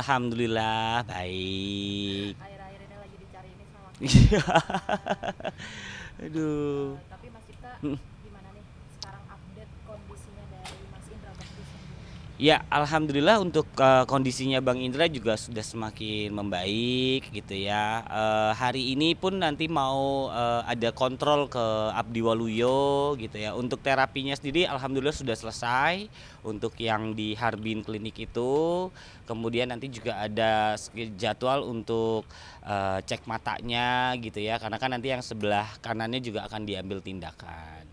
Alhamdulillah baik. Akhir-akhir ini lagi dicari ini sama Iya. keluarga. Aduh. Tapi Mas Cipta, Hmm. gimana nih sekarang update kondisinya dari Mas Indra Bakti sendiri? Ya, alhamdulillah untuk kondisinya Bang Indra juga sudah semakin membaik gitu ya. Hari ini pun nanti mau ada kontrol ke Abdi Waluyo gitu ya. Untuk terapinya sendiri alhamdulillah sudah selesai untuk yang di Harbin Klinik itu. Kemudian nanti juga ada jadwal untuk cek matanya gitu ya. Karena kan nanti yang sebelah kanannya juga akan diambil tindakan.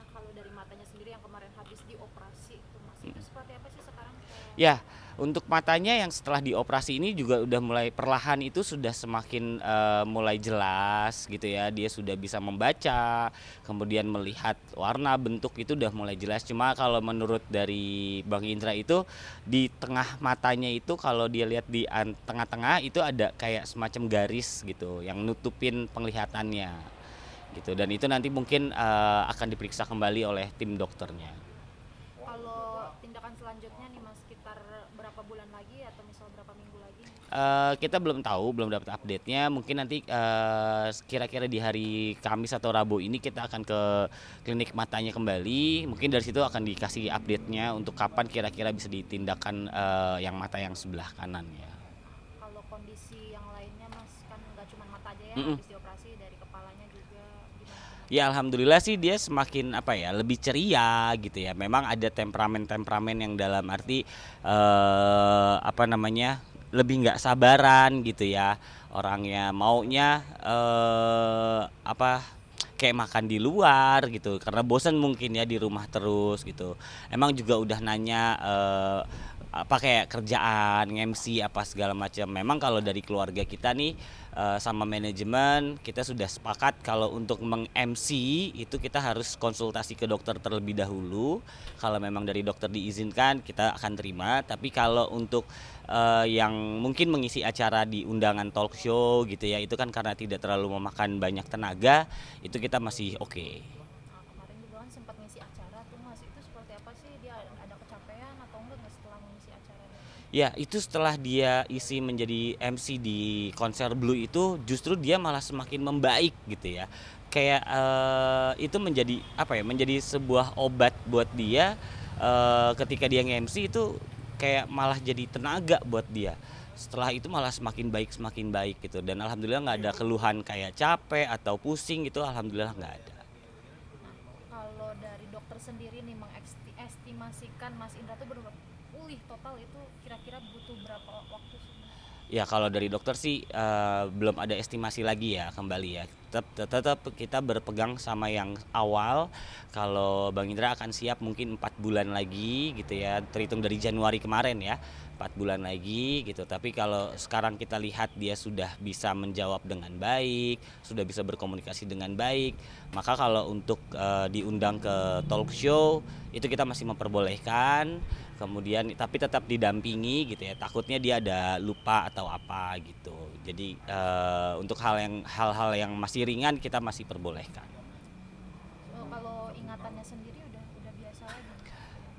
Nah, kalau dari matanya sendiri yang kemarin habis dioperasi tuh Mas, itu seperti apa sih sekarang kayak Ya, untuk matanya yang setelah dioperasi ini juga udah mulai perlahan itu sudah semakin mulai jelas gitu ya. Dia sudah bisa membaca, kemudian melihat warna, bentuk itu udah mulai jelas. Cuma kalau menurut dari Bang Indra itu di tengah matanya itu kalau dia lihat di tengah-tengah itu ada kayak semacam garis gitu yang nutupin penglihatannya gitu. Dan itu nanti mungkin akan diperiksa kembali oleh tim dokternya. kalau tindakan selanjutnya nih Mas, sekitar berapa bulan lagi atau misal berapa minggu lagi nih? Kita belum tahu, belum dapat update-nya. Mungkin nanti kira-kira di hari Kamis atau Rabu ini kita akan ke klinik matanya kembali. Mungkin dari situ akan dikasih update-nya untuk kapan kira-kira bisa ditindakan yang mata yang sebelah kanan ya. Kalau kondisi yang lainnya Mas, kan nggak cuma mata aja ya yang Mm-mm. habis dioperasi, dari kepalanya juga gimana tuh Mas? Ya alhamdulillah sih dia semakin apa ya lebih ceria gitu ya. Memang ada temperamen-temperamen yang dalam arti apa namanya lebih nggak sabaran gitu ya. Orangnya maunya apa kayak makan di luar gitu karena bosan mungkin ya di rumah terus gitu. Emang juga udah nanya apa kayak kerjaan, MC apa segala macam. Memang kalau dari keluarga kita nih sama manajemen kita sudah sepakat kalau untuk meng-MC itu kita harus konsultasi ke dokter terlebih dahulu. Kalau memang dari dokter diizinkan kita akan terima. Tapi kalau untuk yang mungkin mengisi acara di undangan talk show gitu ya itu kan karena tidak terlalu memakan banyak tenaga itu kita masih oke. Nah, kemarin juga kan sempat ngisi acara tuh Mas, itu seperti apa sih, dia ada kecapean atau enggak nggak setelah mengisi acaranya? Ya, itu setelah dia isi menjadi MC di konser Blue itu justru dia malah semakin membaik gitu ya. Kayak itu menjadi apa ya? Menjadi sebuah obat buat dia ketika dia nge-MC itu kayak malah jadi tenaga buat dia. Setelah itu malah semakin baik gitu dan alhamdulillah nggak ada keluhan kayak capek atau pusing gitu alhamdulillah nggak ada. Nah, kalau dari dokter sendiri nih mengestimasikan Mas Indra tuh benar pulih total itu kira-kira butuh berapa waktu sih Mas? Ya kalau dari dokter sih belum ada estimasi lagi ya kembali ya. Tetap kita berpegang sama yang awal. Kalau Bang Indra akan siap mungkin 4 bulan lagi gitu ya. Terhitung dari Januari kemarin ya. 4 bulan lagi gitu. Tapi kalau sekarang kita lihat dia sudah bisa menjawab dengan baik, sudah bisa berkomunikasi dengan baik, maka kalau untuk diundang ke talk show itu kita masih memperbolehkan. Kemudian tapi tetap didampingi gitu ya takutnya dia ada lupa atau apa gitu jadi untuk hal-hal yang masih ringan kita masih perbolehkan. Kalau ingatannya sendiri udah biasa lagi Mas?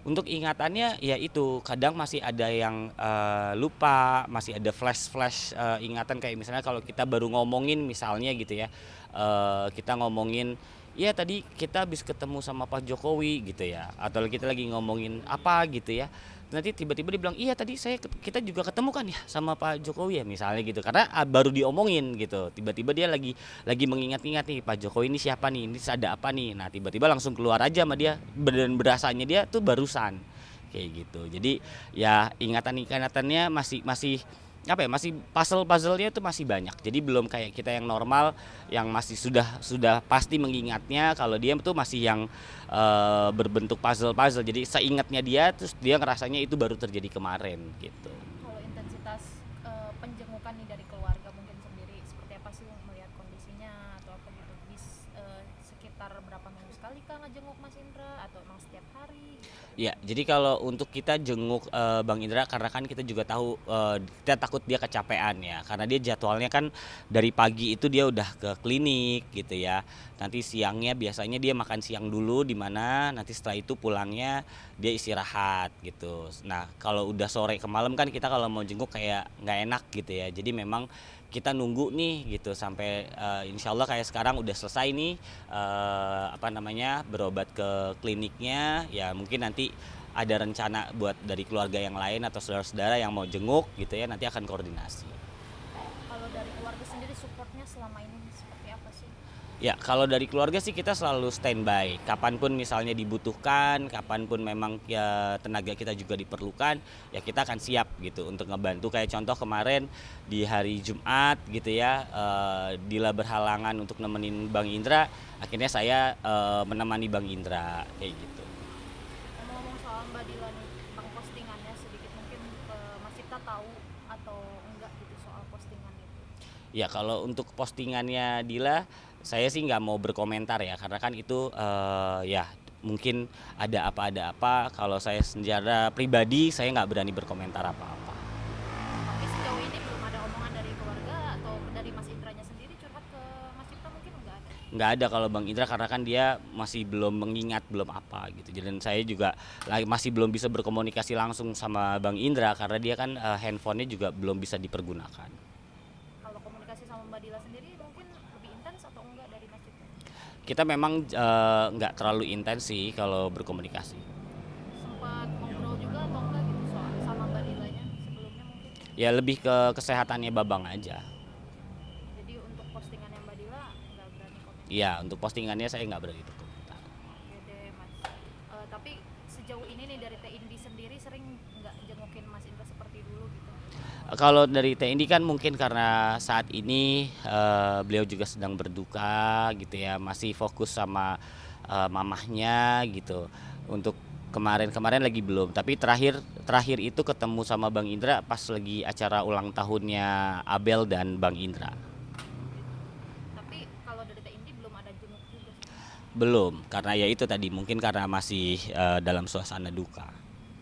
Untuk ingatannya ya itu kadang masih ada yang lupa masih ada flash-flash ingatan kayak misalnya kalau kita baru ngomongin misalnya gitu ya kita ngomongin ya tadi kita habis ketemu sama Pak Jokowi gitu ya atau kita lagi ngomongin apa gitu ya nanti tiba-tiba dia bilang iya tadi kita juga ketemu kan ya sama Pak Jokowi ya misalnya gitu karena baru diomongin gitu tiba-tiba dia lagi mengingat-ingat nih Pak Jokowi ini siapa nih ini ada apa nih nah tiba-tiba langsung keluar aja sama dia dan berasanya dia tuh barusan kayak gitu jadi ya ingatan-ingatannya masih masih apa ya masih puzzle-puzzlenya itu masih banyak jadi belum kayak kita yang normal yang masih sudah pasti mengingatnya kalau dia tuh masih yang berbentuk puzzle-puzzle jadi seingatnya dia terus dia ngerasanya itu baru terjadi kemarin gitu. Kalau intensitas penjengukan nih dari keluarga mungkin sendiri seperti apa sih melihat kondisinya atau apa gitu, sekitar berapa berapa minggu sekali kah ngejenguk Mas Indra atau emang setiap hari? Ya, jadi kalau untuk kita jenguk Bang Indra karena kan kita juga tahu kita takut dia kecapean ya. Karena dia jadwalnya kan dari pagi itu dia udah ke klinik gitu ya. Nanti siangnya biasanya dia makan siang dulu di mana nanti setelah itu pulangnya dia istirahat gitu. Nah, kalau udah sore ke malam kan kita kalau mau jenguk kayak nggak enak gitu ya. Jadi memang kita nunggu nih gitu sampai insya Allah kayak sekarang udah selesai nih apa namanya berobat ke kliniknya ya mungkin nanti ada rencana buat dari keluarga yang lain atau saudara-saudara yang mau jenguk gitu ya nanti akan koordinasi. Kalau dari keluarga sendiri supportnya selama ini seperti apa sih? Ya, kalau dari keluarga sih kita selalu standby. Kapanpun misalnya dibutuhkan, kapanpun memang ya tenaga kita juga diperlukan, ya kita akan siap gitu untuk ngebantu. Kayak contoh kemarin di hari Jumat gitu ya, Dila berhalangan untuk nemenin Bang Indra, akhirnya saya menemani Bang Indra kayak gitu. Ngomong-ngomong soal Mbak Dila nih, tentang postingannya sedikit mungkin Mas Cipta tahu atau enggak gitu soal postingan itu. Ya kalau untuk postingannya Dila, saya sih nggak mau berkomentar ya, karena kan itu ya mungkin ada apa. Kalau saya secara pribadi, saya nggak berani berkomentar apa-apa. Tapi sejauh ini belum ada omongan dari keluarga atau dari Mas Indranya sendiri curhat ke Mas Cipta mungkin enggak ada. Nggak ada kalau Bang Indra karena kan dia masih belum mengingat belum apa gitu. Dan saya juga masih belum bisa berkomunikasi langsung sama Bang Indra karena dia kan handphonenya juga belum bisa dipergunakan. Kalau komunikasi sama Mbak Dila sendiri mungkin lebih intens atau enggak dari Mas Cipta? Kita memang nggak terlalu intens sih kalau berkomunikasi. Sempat ngobrol juga atau enggak gitu soal sama Mbak Dilanya sebelumnya mungkin? Ya lebih ke kesehatannya Babang aja. Jadi untuk postingannya Mbak Dila nggak berani komen. Iya, untuk postingannya saya nggak berani berkomentar. Oke deh Mas. Tapi sejauh ini nih dari Teh Indi sendiri sering nggak jengukin Mas Indra seperti dulu gitu? Kalau dari TNI kan mungkin karena saat ini beliau juga sedang berduka gitu ya, masih fokus sama mamahnya gitu. Untuk kemarin-kemarin lagi belum, tapi terakhir terakhir itu ketemu sama Bang Indra pas lagi acara ulang tahunnya Abel dan Bang Indra. Tapi kalau dari Teh Indi belum ada jenguk juga sih. Belum, karena ya itu tadi mungkin karena masih dalam suasana duka.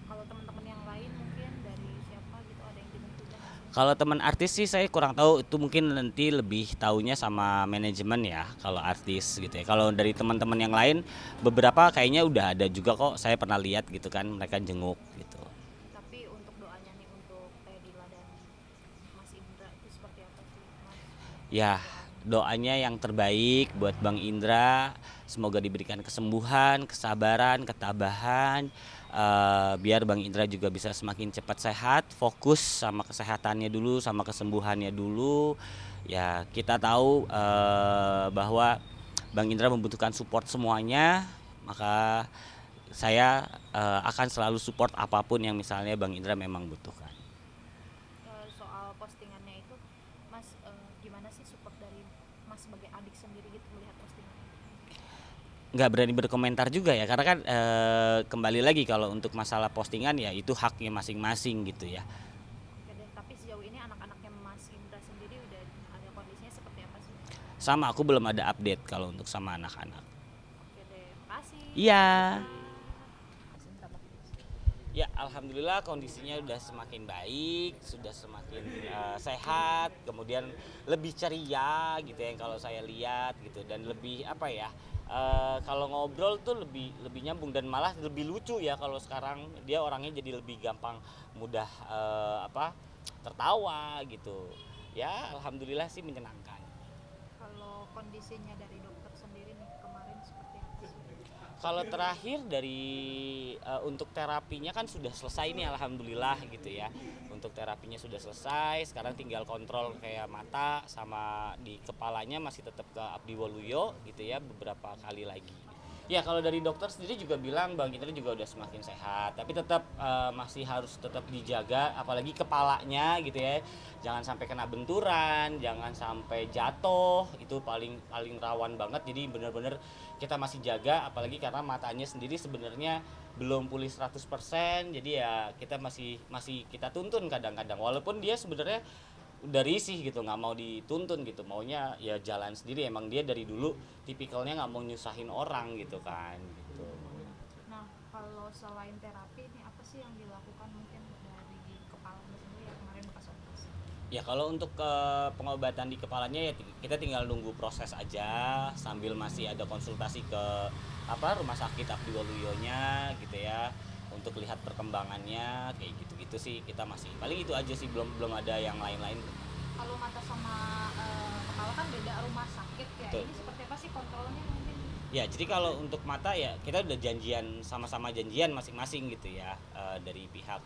Kalau teman-teman yang lain mungkin dari siapa gitu ada yang jenguk juga nggak sih? Kalau teman artis sih saya kurang tahu itu mungkin nanti lebih taunya sama manajemen ya kalau artis gitu ya. Kalau dari teman-teman yang lain beberapa kayaknya udah ada juga kok saya pernah lihat gitu kan mereka jenguk gitu. Tapi untuk doanya nih untuk Teh Dila dan Mas Indra itu seperti apa sih Mas? Ya doanya yang terbaik buat Bang Indra semoga diberikan kesembuhan, kesabaran, ketabahan biar Bang Indra juga bisa semakin cepat sehat, fokus sama kesehatannya dulu, sama kesembuhannya dulu. Ya kita tahu bahwa Bang Indra membutuhkan support semuanya, maka saya akan selalu support apapun yang misalnya Bang Indra memang butuhkan. Soal postingannya itu Mas gimana sih support dari Mas sebagai adik sendiri gitu melihat postingannya? Nggak berani berkomentar juga ya karena kan kembali lagi kalau untuk masalah postingan ya itu haknya masing-masing gitu ya. Oke deh, tapi sejauh ini anak-anaknya Mas Indra sendiri udah ada kondisinya seperti apa sih? Sama aku belum ada update kalau untuk sama anak-anak. Oke deh, makasih. Iya. Mas Indra Ya alhamdulillah kondisinya sudah semakin baik, sudah semakin sehat, kemudian lebih ceria gitu ya kalau saya lihat gitu dan lebih apa ya kalau ngobrol tuh lebih nyambung dan malah lebih lucu ya kalau sekarang dia orangnya jadi lebih gampang mudah apa tertawa gitu ya alhamdulillah sih menyenangkan. kalau kondisinya dari dokter sendiri nih kemarin seperti apa sih? Kalau terakhir dari untuk terapinya kan sudah selesai nih alhamdulillah gitu ya. Untuk terapinya sudah selesai, sekarang tinggal kontrol kayak mata sama di kepalanya masih tetap ke Abdi Waluyo gitu ya beberapa kali lagi. Ya kalau dari dokter sendiri juga bilang Bang Indra juga udah semakin sehat, tapi tetap masih harus tetap dijaga apalagi kepalanya gitu ya. Jangan sampai kena benturan, jangan sampai jatuh, itu paling paling rawan banget. Jadi benar-benar kita masih jaga apalagi karena matanya sendiri sebenarnya belum pulih 100%. Jadi ya kita masih kita tuntun kadang-kadang walaupun dia sebenarnya udah risih gitu, nggak mau dituntun gitu, maunya ya jalan sendiri. Emang dia dari dulu tipikalnya nggak mau nyusahin orang gitu kan gitu. Nah, kalau selain terapi ini apa sih yang dilakukan mungkin dari kepalanya sendiri ya kemarin pas operasi? Ya kalau untuk pengobatan di kepalanya ya kita tinggal nunggu proses aja sambil masih ada konsultasi ke rumah sakit Abdi Waluyonya gitu ya untuk lihat perkembangannya kayak gitu-gitu sih. Kita masih paling itu aja sih, belum belum ada yang lain-lain. Kalau mata sama kepala kan beda rumah sakit ya. Betul. Ini seperti apa sih kontrolnya mungkin? Ya, jadi kalau untuk mata ya kita udah janjian, sama-sama janjian masing-masing gitu ya, dari pihak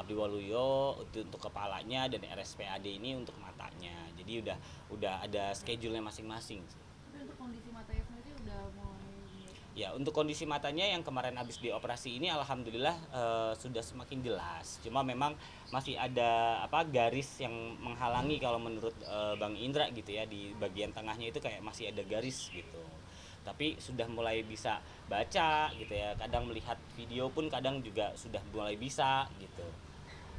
Abdi Waluyo untuk kepalanya dan RSPAD ini untuk matanya. Jadi udah ada schedule-nya masing-masing. Tapi untuk kondisi matanya sendiri udah mulai. Ya, untuk kondisi matanya yang kemarin habis dioperasi ini alhamdulillah sudah semakin jelas. Cuma memang masih ada garis yang menghalangi kalau menurut Bang Indra gitu ya, di bagian tengahnya itu kayak masih ada garis gitu. Tapi sudah mulai bisa baca gitu ya. Kadang melihat video pun kadang juga sudah mulai bisa gitu.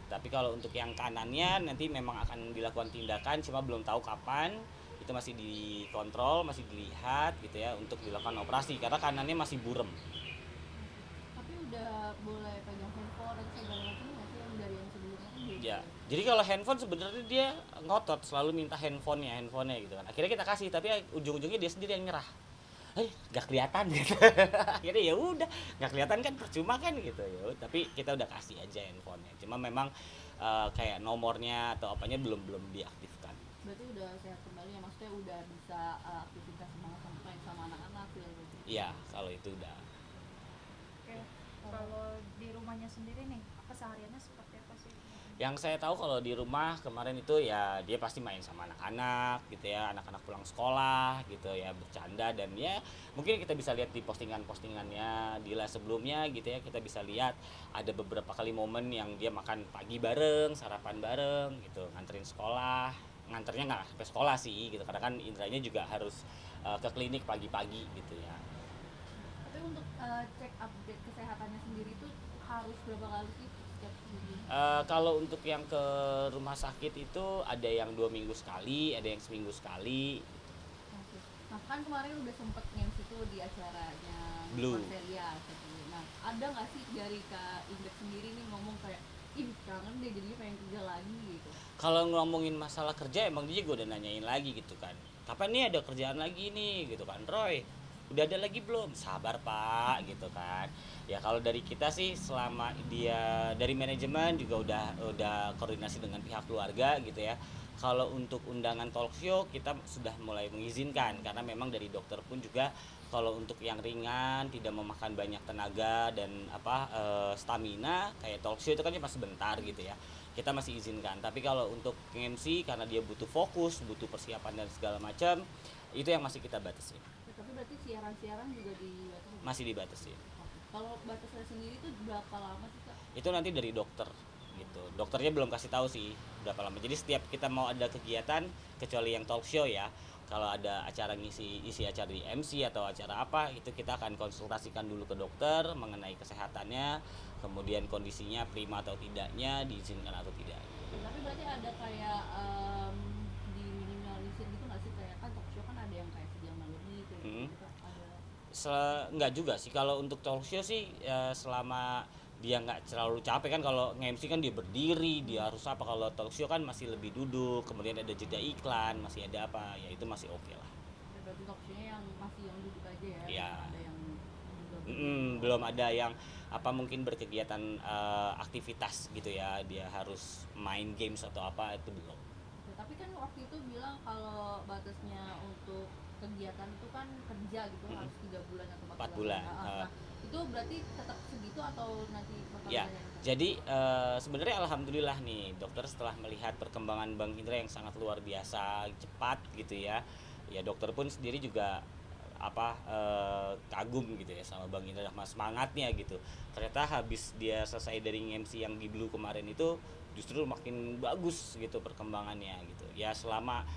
Tapi kalau untuk yang kanannya nanti memang akan dilakukan tindakan, cuma belum tahu kapan. Itu masih dikontrol, masih dilihat gitu ya untuk dilakukan operasi karena kanannya masih burem. Tapi udah boleh pegang handphone dan segala macam nggak sih yang dari yang sebelumnya kan belum? Ya, jadi kalau handphone sebenarnya dia ngotot selalu minta handphonenya gitu kan. Akhirnya kita kasih, tapi ujung-ujungnya dia sendiri yang nyerah. Gak kelihatan gitu. Akhirnya ya udah, gak kelihatan kan percuma kan gitu ya. Tapi kita udah kasih aja handphonenya. Cuma memang kayak nomornya atau apanya belum belum diaktifkan. Berarti udah sehat kembali ya, maksudnya udah bisa aktivitas sama anak-anak ya gitu. Iya, kalau itu udah. Oke, kalau di rumahnya sendiri nih, kesehariannya seperti apa sih? Yang saya tahu kalau di rumah kemarin itu ya dia pasti main sama anak-anak gitu ya, anak-anak pulang sekolah gitu ya, bercanda. Dan ya mungkin kita bisa lihat di postingan-postingannya Dila sebelumnya gitu ya, kita bisa lihat ada beberapa kali momen yang dia makan pagi bareng, sarapan bareng gitu, nganterin sekolah. Nganternya nggak sampai sekolah sih gitu, karena kan Indranya juga harus ke klinik pagi-pagi gitu ya. Tapi untuk cek update kesehatannya sendiri tuh harus berapa kali sih setiap minggu? Kalau untuk yang ke rumah sakit itu ada yang 2 minggu sekali, ada yang seminggu sekali. Oke. Nah kan kemarin udah sempet MC tuh di acaranya Blue. Konselia gitu. Nah ada nggak sih dari Kak Indek sendiri nih ngomong kayak ih kangen deh jadinya pengen kerja lagi gitu? Kalau ngomongin masalah kerja emang dia juga udah nanyain lagi gitu kan, kapan nih ada kerjaan lagi nih gitu kan, Roy udah ada lagi belum, sabar pak gitu kan. Ya kalau dari kita sih selama dia dari manajemen juga udah koordinasi dengan pihak keluarga gitu ya. Kalau untuk undangan talk show kita sudah mulai mengizinkan karena memang dari dokter pun juga kalau untuk yang ringan tidak memakan banyak tenaga dan stamina kayak talk show itu kan cuma sebentar gitu ya, kita masih izinkan. Tapi kalau untuk MC karena dia butuh fokus, butuh persiapan dan segala macam, itu yang masih kita batasi. Ya, tapi berarti siaran-siaran juga dibatasi? Masih dibatasi. Oke. Kalau batasnya sendiri tuh berapa lama sih Kak? Itu nanti dari dokter gitu. Dokternya belum kasih tahu sih berapa lama. Jadi setiap kita mau ada kegiatan kecuali yang talk show ya, kalau ada acara isi acara di MC atau acara apa itu kita akan konsultasikan dulu ke dokter mengenai kesehatannya, kemudian kondisinya prima atau tidaknya, diizinkan atau tidak. Tapi berarti ada kayak diminimalisir gitu nggak sih, kayak kan talk show kan ada yang kayak sejam lebih kayak Hmm. gitu ada. Enggak juga sih kalau untuk talk show sih ya, selama dia nggak terlalu capek kan. Kalau nge-MC kan dia berdiri, dia harus apa. Kalau talk show kan masih lebih duduk, kemudian ada jeda iklan, masih ada apa ya, itu masih oke lah. Ya, berarti talk show-nya yang masih yang duduk aja ya, Ya. belum ada yang juga berdiri. Belum ada yang mungkin berkegiatan aktivitas gitu ya, dia harus main games atau apa, itu belum. Ya, tapi kan waktu itu bilang kalau batasnya untuk kegiatan itu kan kerja gitu harus 3 bulan atau 4 bulan. Nah, itu berarti tetap segitu atau nanti bakal Ya, ada yang jadi sebenarnya alhamdulillah nih dokter setelah melihat perkembangan Bang Indra yang sangat luar biasa cepat gitu ya. Ya dokter pun sendiri juga kagum gitu ya sama Bang Indra sama semangatnya gitu. Ternyata habis dia selesai dari MC yang di Blue kemarin itu justru makin bagus gitu perkembangannya gitu. Ya selama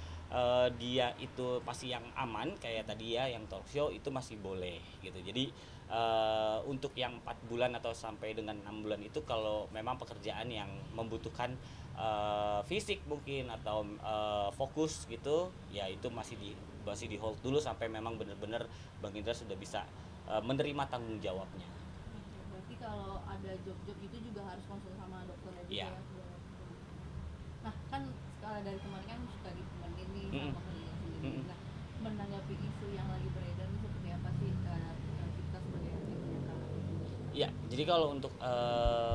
dia itu pasti yang aman kayak tadi ya yang talk show itu masih boleh gitu. Jadi untuk yang 4 bulan atau sampai dengan 6 bulan itu kalau memang pekerjaan yang membutuhkan fisik mungkin atau fokus gitu ya itu masih di hold dulu sampai memang benar-benar Bang Indra sudah bisa menerima tanggung jawabnya. Berarti kalau ada job-job itu juga harus konsul sama dokternya juga Iya. ya. Nah kan kalau dari kemarin kan suka ditemenin nih Mm-mm. sama klien sendiri. Mm-mm. Nah menanggapi isu yang lagi beredar ini seperti apa sih kita sebagai aktifnya Kak? Ya, jadi kalau untuk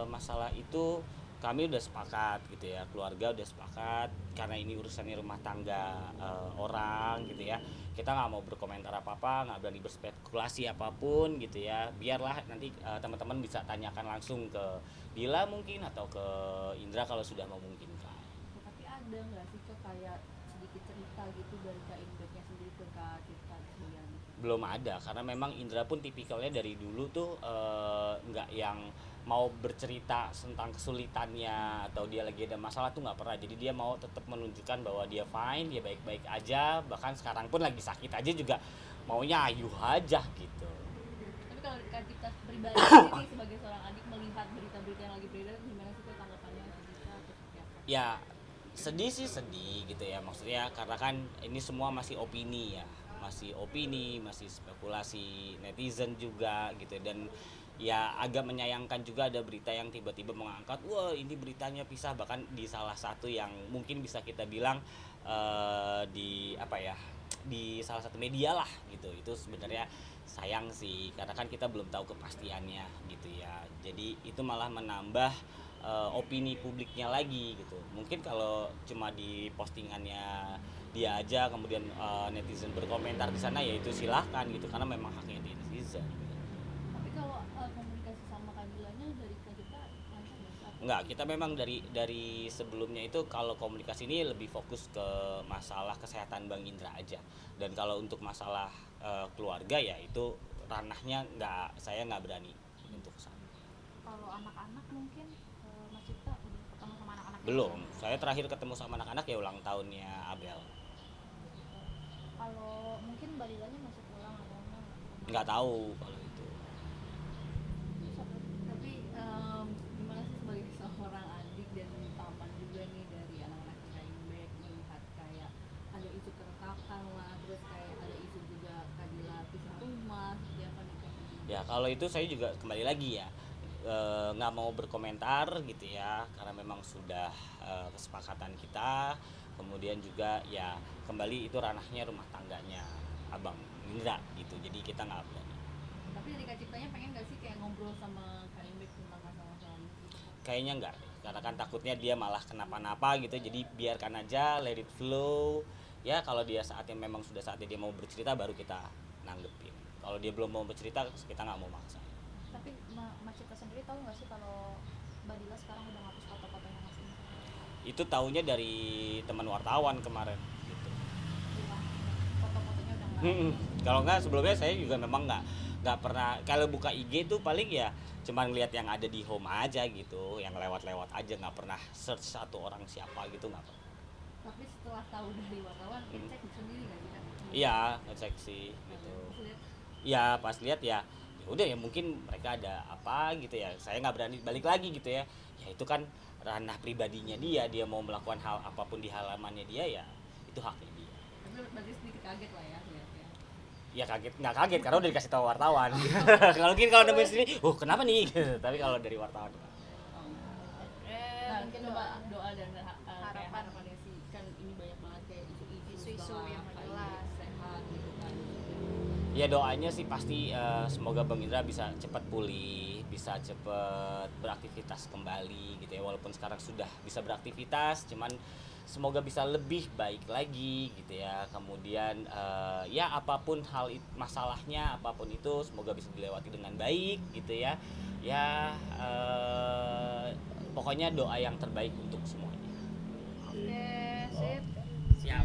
masalah itu kami udah sepakat gitu ya, keluarga udah sepakat karena ini urusannya rumah tangga orang gitu ya. Kita nggak mau berkomentar apa-apa, nggak berani berspekulasi apapun gitu ya. Biarlah nanti teman-teman bisa tanyakan langsung ke Dila mungkin atau ke Indra kalau sudah memungkinkan. Tapi ada nggak sih Kak kayak sedikit cerita gitu dari Kak Indreknya sendiri ke Kak Cipta sekalian? Belum ada karena memang Indra pun tipikalnya dari dulu tuh nggak yang mau bercerita tentang kesulitannya atau dia lagi ada masalah tuh nggak pernah. Jadi dia mau tetap menunjukkan bahwa dia fine, dia baik-baik aja, bahkan sekarang pun lagi sakit aja juga maunya ayuh aja gitu. Tapi kalau Kak Cipta pribadi ini sebagai seorang adik melihat berita-berita yang lagi beredar gimana sih Kak tanggapannya Kak Cipta atau seperti apa? Ya sedih sih sedih gitu ya, maksudnya karena kan ini semua masih opini ya, masih spekulasi netizen juga gitu. Dan ya agak menyayangkan juga ada berita yang tiba-tiba mengangkat wah ini beritanya pisah, bahkan di salah satu yang mungkin bisa kita bilang di apa ya, di salah satu media lah gitu. Itu sebenarnya sayang sih karena kan kita belum tahu kepastiannya gitu ya, jadi itu malah menambah opini publiknya lagi gitu. Mungkin kalau cuma di postingannya dia aja kemudian netizen berkomentar di sana ya itu silahkan gitu karena memang haknya di netizen. Tapi kalau komunikasi sama Kadilanya dari Kak Cipta lancar nggak sih? Enggak, kita memang dari sebelumnya itu kalau komunikasi ini lebih fokus ke masalah kesehatan Bang Indra aja. Dan kalau untuk masalah keluarga ya itu ranahnya saya nggak berani untuk kesana. Kalau anak-anak mungkin Mas Cipta udah ketemu sama anak-anak Belum, saya terakhir ketemu sama anak-anak ya ulang tahunnya Abel. kalau mungkin balilanya masih pulang atau enggak? Nggak tahu kalau itu. Tapi gimana sih sebagai seorang adik dan paman juga nih dari anak-anak Kaimbek melihat kayak ada isu keretakan lah, terus kayak ada isu juga Kadila pisah rumah, seperti apa nih Kak? Ya kalau itu saya juga kembali lagi ya nggak mau berkomentar gitu ya karena memang sudah kesepakatan kita. Kemudian juga ya kembali itu ranahnya rumah tangganya Abang Indra gitu, jadi kita nggak berani. Tapi dari Kak Ciptanya pengen gak sih kayak ngobrol sama Kaimbek tentang masalah-masalah ini? Kayaknya nggak deh, karena kan takutnya dia malah kenapa-napa gitu. Jadi biarkan aja, let it flow ya. Kalau dia saatnya memang sudah saatnya dia mau bercerita baru kita nanggepin. Kalau dia belum mau bercerita kita nggak mau maksa. Tapi Mas Cipta sendiri tahu nggak sih kalau Mbak Dila sekarang udah ngapus foto-fotonya Mas Indra? Itu taunya dari teman wartawan kemarin gitu. Bilang foto-fotonya udah nggak ada. Kalau nggak sebelumnya saya juga memang nggak pernah kalau buka IG tuh paling ya cuman lihat yang ada di home aja gitu, yang lewat-lewat aja, nggak pernah search satu orang siapa gitu, nggak pernah. Tapi setelah tahu dari wartawan, cek sendiri gak sih Kak? Iya ngecek sih gitu. Terus lihat Ya pas lihat ya udah ya mungkin mereka ada apa gitu ya, saya nggak berani balik lagi gitu ya. Ya itu kan ranah pribadinya dia mau melakukan hal apapun di halamannya dia ya itu haknya dia. tapi berarti sedikit kaget lah ya lihatnya. Ya kaget nggak kaget karena udah dikasih tahu wartawan. Kalau mungkin kalau nemuin sendiri kenapa nih gitu. Tapi kalau dari wartawan Nah, Mungkin coba doa dan harapan. harapannya sih kan ini banyak banget kayak Isu-isu yang nggak jelas. sehat gitu kan. ya doanya sih pasti semoga Bang Indra bisa cepat pulih, bisa cepat beraktivitas kembali gitu ya. Walaupun sekarang sudah bisa beraktivitas, cuman semoga bisa lebih baik lagi gitu ya. Kemudian ya apapun masalahnya apapun itu semoga bisa dilewati dengan baik gitu ya. Ya pokoknya doa yang terbaik untuk semuanya. Oke, sip. Siap.